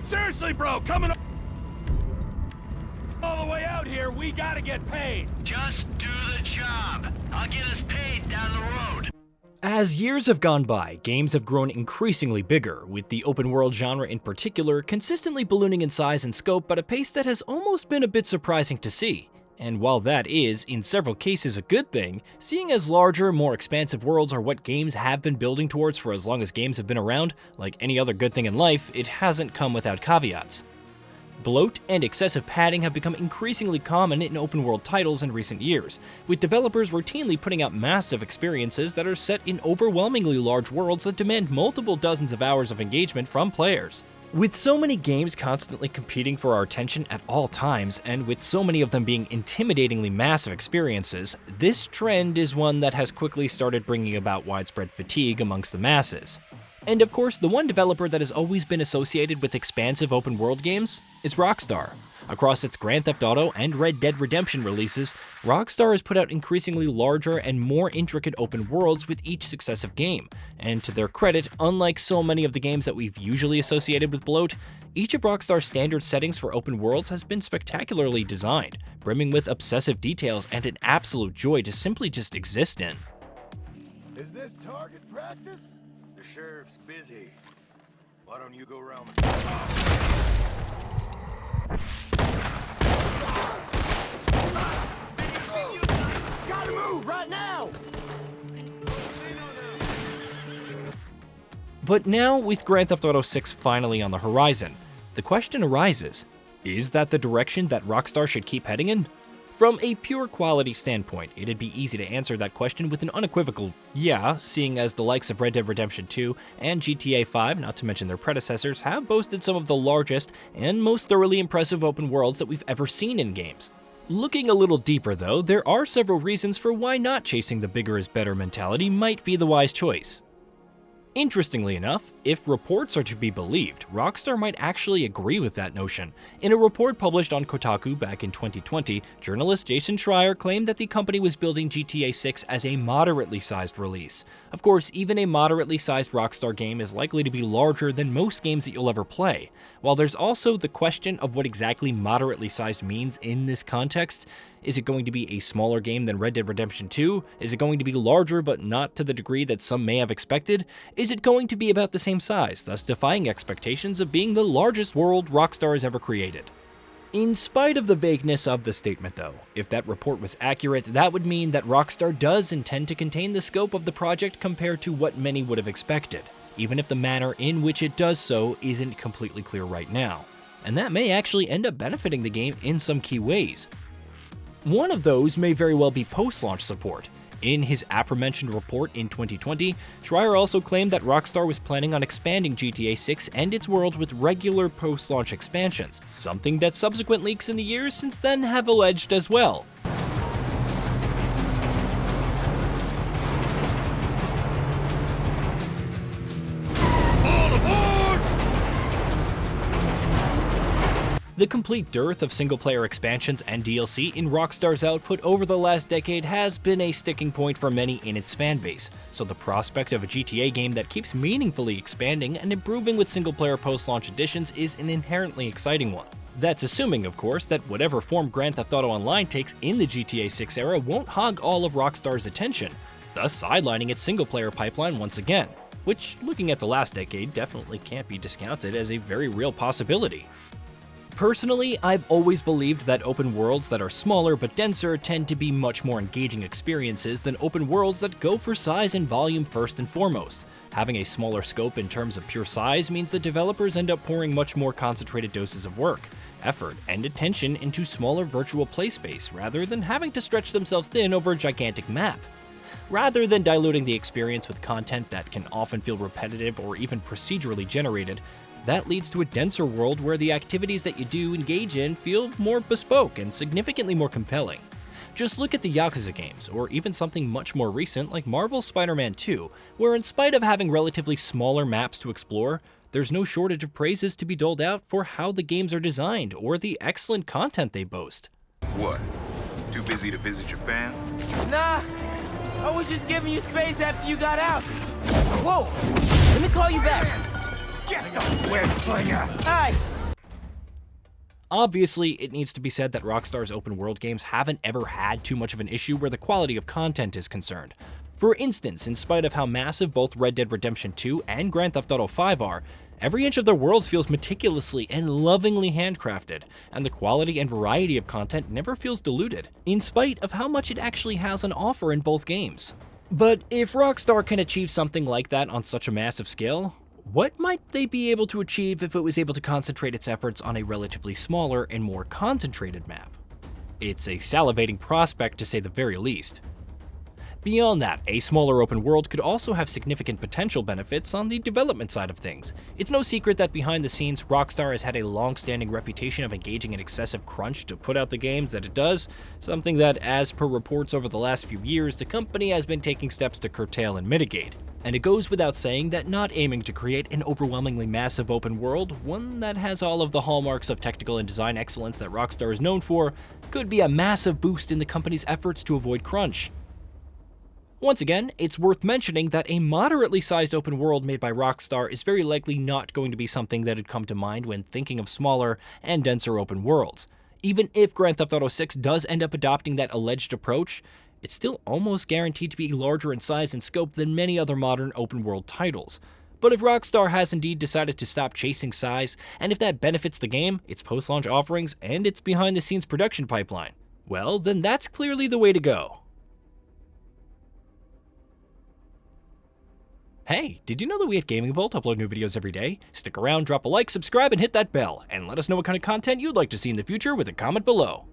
But seriously, bro, coming all the way out here, we gotta get paid. Just do the job. I'll get us paid down the road. As years have gone by, games have grown increasingly bigger, with the open world genre in particular consistently ballooning in size and scope at a pace that has almost been a bit surprising to see. And while that is, in several cases, a good thing, seeing as larger, more expansive worlds are what games have been building towards for as long as games have been around, like any other good thing in life, it hasn't come without caveats. Bloat and excessive padding have become increasingly common in open-world titles in recent years, with developers routinely putting out massive experiences that are set in overwhelmingly large worlds that demand multiple dozens of hours of engagement from players. With so many games constantly competing for our attention at all times, and with so many of them being intimidatingly massive experiences, this trend is one that has quickly started bringing about widespread fatigue amongst the masses. And of course, the one developer that has always been associated with expansive open-world games is Rockstar. Across its Grand Theft Auto and Red Dead Redemption releases, Rockstar has put out increasingly larger and more intricate open worlds with each successive game. And to their credit, unlike so many of the games that we've usually associated with Bloat, each of Rockstar's standard settings for open worlds has been spectacularly designed, brimming with obsessive details and an absolute joy to simply just exist in. Is this target practice? The sheriff's busy. Why don't you go around the... Gotta move right now! But now, with Grand Theft Auto 6 finally on the horizon, the question arises, is that the direction that Rockstar should keep heading in? From a pure quality standpoint, it'd be easy to answer that question with an unequivocal yeah, seeing as the likes of Red Dead Redemption 2 and GTA 5, not to mention their predecessors, have boasted some of the largest and most thoroughly impressive open worlds that we've ever seen in games. Looking a little deeper though, there are several reasons for why not chasing the bigger is better mentality might be the wise choice. Interestingly enough, if reports are to be believed, Rockstar might actually agree with that notion. In a report published on Kotaku back in 2020, journalist Jason Schreier claimed that the company was building GTA 6 as a moderately sized release. Of course, even a moderately sized Rockstar game is likely to be larger than most games that you'll ever play. While there's also the question of what exactly moderately sized means in this context. Is it going to be a smaller game than Red Dead Redemption 2? Is it going to be larger but not to the degree that some may have expected? Is it going to be about the same size, thus defying expectations of being the largest world Rockstar has ever created? In spite of the vagueness of the statement though, if that report was accurate, that would mean that Rockstar does intend to contain the scope of the project compared to what many would have expected, even if the manner in which it does so isn't completely clear right now. And that may actually end up benefiting the game in some key ways. One of those may very well be post-launch support. In his aforementioned report in 2020, Schreier also claimed that Rockstar was planning on expanding GTA 6 and its world with regular post-launch expansions, something that subsequent leaks in the years since then have alleged as well. The complete dearth of single-player expansions and DLC in Rockstar's output over the last decade has been a sticking point for many in its fanbase, so the prospect of a GTA game that keeps meaningfully expanding and improving with single-player post-launch additions is an inherently exciting one. That's assuming, of course, that whatever form Grand Theft Auto Online takes in the GTA 6 era won't hog all of Rockstar's attention, thus sidelining its single-player pipeline once again, which, looking at the last decade, definitely can't be discounted as a very real possibility. Personally, I've always believed that open worlds that are smaller but denser tend to be much more engaging experiences than open worlds that go for size and volume first and foremost. Having a smaller scope in terms of pure size means that developers end up pouring much more concentrated doses of work, effort, and attention into smaller virtual play space rather than having to stretch themselves thin over a gigantic map. Rather than diluting the experience with content that can often feel repetitive or even procedurally generated, that leads to a denser world where the activities that you do engage in feel more bespoke and significantly more compelling. Just look at the Yakuza games, or even something much more recent like Marvel's Spider-Man 2, where in spite of having relatively smaller maps to explore, there's no shortage of praises to be doled out for how the games are designed or the excellent content they boast. What? Too busy to visit your fam? Nah, I was just giving you space after you got out. Whoa, let me call you back. Get the web slinger! Hi, Obviously, it needs to be said that Rockstar's open world games haven't ever had too much of an issue where the quality of content is concerned. For instance, in spite of how massive both Red Dead Redemption 2 and Grand Theft Auto 5 are, every inch of their worlds feels meticulously and lovingly handcrafted, and the quality and variety of content never feels diluted, in spite of how much it actually has on offer in both games. But if Rockstar can achieve something like that on such a massive scale, what might they be able to achieve if it was able to concentrate its efforts on a relatively smaller and more concentrated map? It's a salivating prospect to say the very least. Beyond that, a smaller open world could also have significant potential benefits on the development side of things. It's no secret that behind the scenes, Rockstar has had a long-standing reputation of engaging in excessive crunch to put out the games that it does, something that, as per reports over the last few years, the company has been taking steps to curtail and mitigate. And it goes without saying that not aiming to create an overwhelmingly massive open world, one that has all of the hallmarks of technical and design excellence that Rockstar is known for, could be a massive boost in the company's efforts to avoid crunch. Once again, it's worth mentioning that a moderately sized open world made by Rockstar is very likely not going to be something that would come to mind when thinking of smaller and denser open worlds. Even if Grand Theft Auto 6 does end up adopting that alleged approach, it's still almost guaranteed to be larger in size and scope than many other modern open world titles. But if Rockstar has indeed decided to stop chasing size, and if that benefits the game, its post-launch offerings, and its behind-the-scenes production pipeline, well, then that's clearly the way to go. Hey, did you know that we at Gaming Bolt upload new videos every day? Stick around, drop a like, subscribe, and hit that bell, and let us know what kind of content you'd like to see in the future with a comment below.